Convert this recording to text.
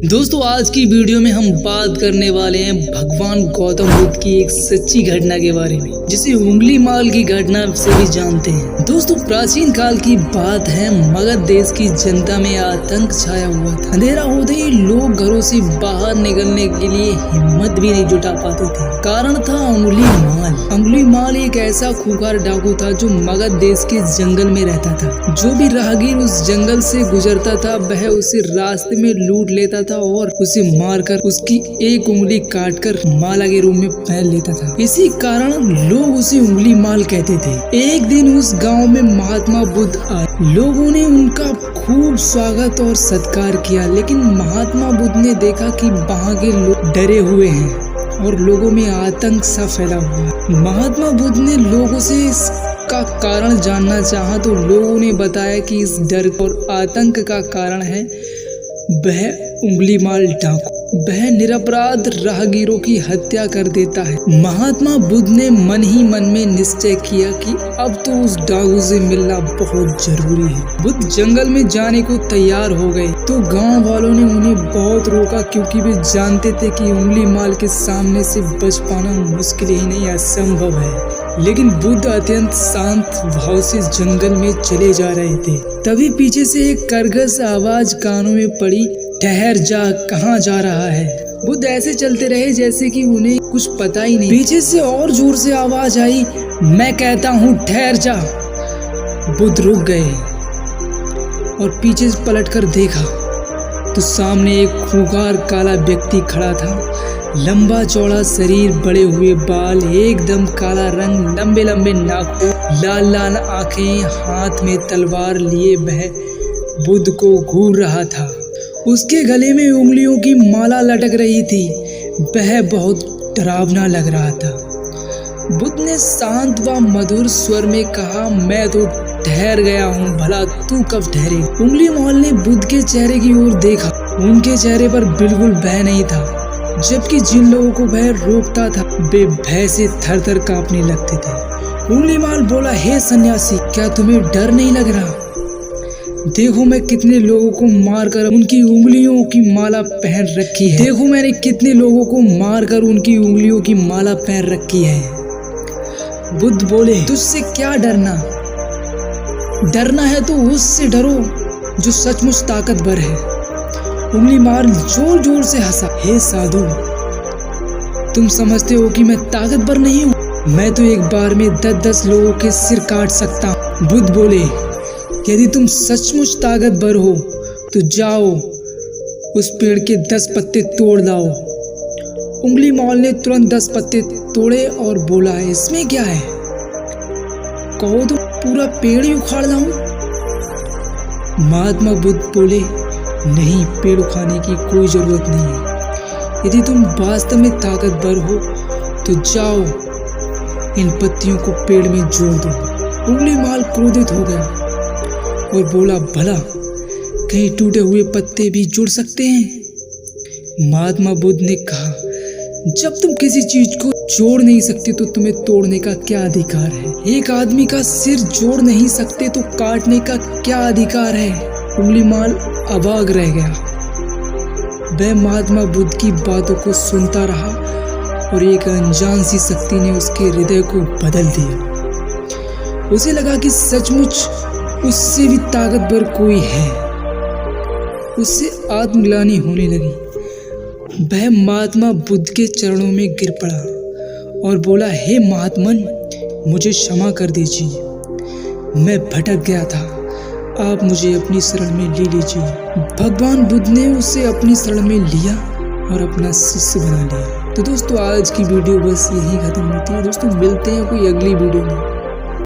दोस्तों आज की वीडियो में हम बात करने वाले हैं भगवान गौतम बुद्ध की एक सच्ची घटना के बारे में, जिसे उंगली माल की घटना से भी जानते हैं। दोस्तों प्राचीन काल की बात है, मगध देश की जनता में आतंक छाया हुआ था। अंधेरा होते ही लोग घरों से बाहर निकलने के लिए हिम्मत भी नहीं जुटा पाते थे। कारण था उंगली माल। उंगली माल एक ऐसा खूंखार डाकू था जो मगध देश के जंगल में रहता था। जो भी राहगीर उस जंगल से गुजरता था वह उसे रास्ते में लूट लेता था और उसे मारकर उसकी एक उंगली काटकर माला के रूप में पहन लेता था। इसी कारण लोग उसे उंगली माल कहते थे। एक दिन उस गांव में महात्मा बुद्ध आए। लोगों ने उनका खूब स्वागत और सत्कार किया, लेकिन महात्मा बुद्ध ने देखा कि वहाँ के लोग डरे हुए हैं और लोगों में आतंक सा फैला हुआ है। महात्मा बुद्ध ने लोगों से इसका कारण जानना चाहा तो लोगों ने बताया कि इस डर और आतंक का कारण है वह उंगली माल डाकू। वह निरपराध राहगीरों की हत्या कर देता है। महात्मा बुद्ध ने मन ही मन में निश्चय किया कि अब तो उस डाकू से मिलना बहुत जरूरी है। बुद्ध जंगल में जाने को तैयार हो गए तो गांव वालों ने उन्हें बहुत रोका, क्योंकि वे जानते थे कि उंगली माल के सामने से बच पाना मुश्किल ही नहीं असंभव है। लेकिन बुद्ध अत्यंत शांत भाव से जंगल में चले जा रहे थे। तभी पीछे से एक कर्कश आवाज कानों में पड़ी, ठहर जा, कहाँ जा रहा है। बुद्ध ऐसे चलते रहे जैसे कि उन्हें कुछ पता ही नहीं। पीछे से और जोर से आवाज आई, मैं कहता हूँ ठहर जा। बुद्ध रुक गए और पीछे से पलटकर देखा तो सामने एक खूंखार काला व्यक्ति खड़ा था। लंबा चौड़ा शरीर, बड़े हुए बाल, एकदम काला रंग, लंबे लंबे नाखून, लाल लाल आंखें, हाथ में तलवार लिए वह बुद्ध को घूर रहा था। उसके गले में उंगलियों की माला लटक रही थी। वह बहुत डरावना लग रहा था। बुद्ध ने शांत व मधुर स्वर में कहा, मैं तो ठहर गया हूँ, भला तू कब ठहरे। उंगली माल ने बुद्ध के चेहरे की ओर देखा। उनके चेहरे पर बिल्कुल भय नहीं था, जबकि जिन लोगों को वह रोकता था वे भय से थर थर कांपने लगते थे। उंगली माल बोला, हे सन्यासी, क्या तुम्हें डर नहीं लग रहा? देखो मैं कितने लोगों को मारकर उनकी उंगलियों की माला पहन रखी है। देखो मैंने कितने लोगों को मारकर उनकी उंगलियों की माला पहन रखी है। बुद्ध बोले, तुझसे क्या डरना? डरना है तो उससे डरो जो सचमुच ताकतवर है। उंगली माल जोर जोर से हंसा। हे साधु, तुम समझते हो कि मैं ताकतवर नहीं हूँ? मैं तो एक बार में 10-10 लोगों के सिर काट सकता हूँ। बुद्ध बोले, यदि तुम सचमुच ताकतवर हो तो जाओ उस पेड़ के 10 पत्ते तोड़ लाओ। उंगली माल ने तुरंत 10 पत्ते तोड़े और बोला, इसमें क्या है? कहो तो पूरा पेड़ ही उखाड़ लाऊं? महात्मा बुद्ध बोले, नहीं, पेड़ उखाड़ने की कोई जरूरत नहीं है। यदि तुम वास्तव में ताकतवर हो तो जाओ इन पत्तियों को पेड़ में जोड़ दो। उंगली माल क्रोधित हो गया और बोला, भला कहीं टूटे हुए पत्ते भी जुड़ सकते हैं? महात्मा बुद्ध ने कहा, जब तुम किसी चीज को जोड़ नहीं सकते तो तुम्हें तोड़ने का क्या अधिकार है? एक आदमी का सिर जोड़ नहीं सकते तो काटने का क्या अधिकार है? उंगली माल अवाक रह गया। वह महात्मा बुद्ध की बातों को सुनता रहा और एक अनजान सी शक्ति ने उसके हृदय को बदल दिया। उसे लगा कि सचमुच उससे भी ताकतवर कोई है। उससे आत्मग्लानि होने लगी। वह महात्मा बुद्ध के चरणों में गिर पड़ा और बोला, हे महात्मन, मुझे क्षमा कर दीजिए। मैं भटक गया था, आप मुझे अपनी शरण में ले लीजिए। भगवान बुद्ध ने उसे अपनी शरण में लिया और अपना शिष्य बना लिया। तो दोस्तों आज की वीडियो बस यही खत्म होती है। दोस्तों मिलते हैं कोई अगली वीडियो में।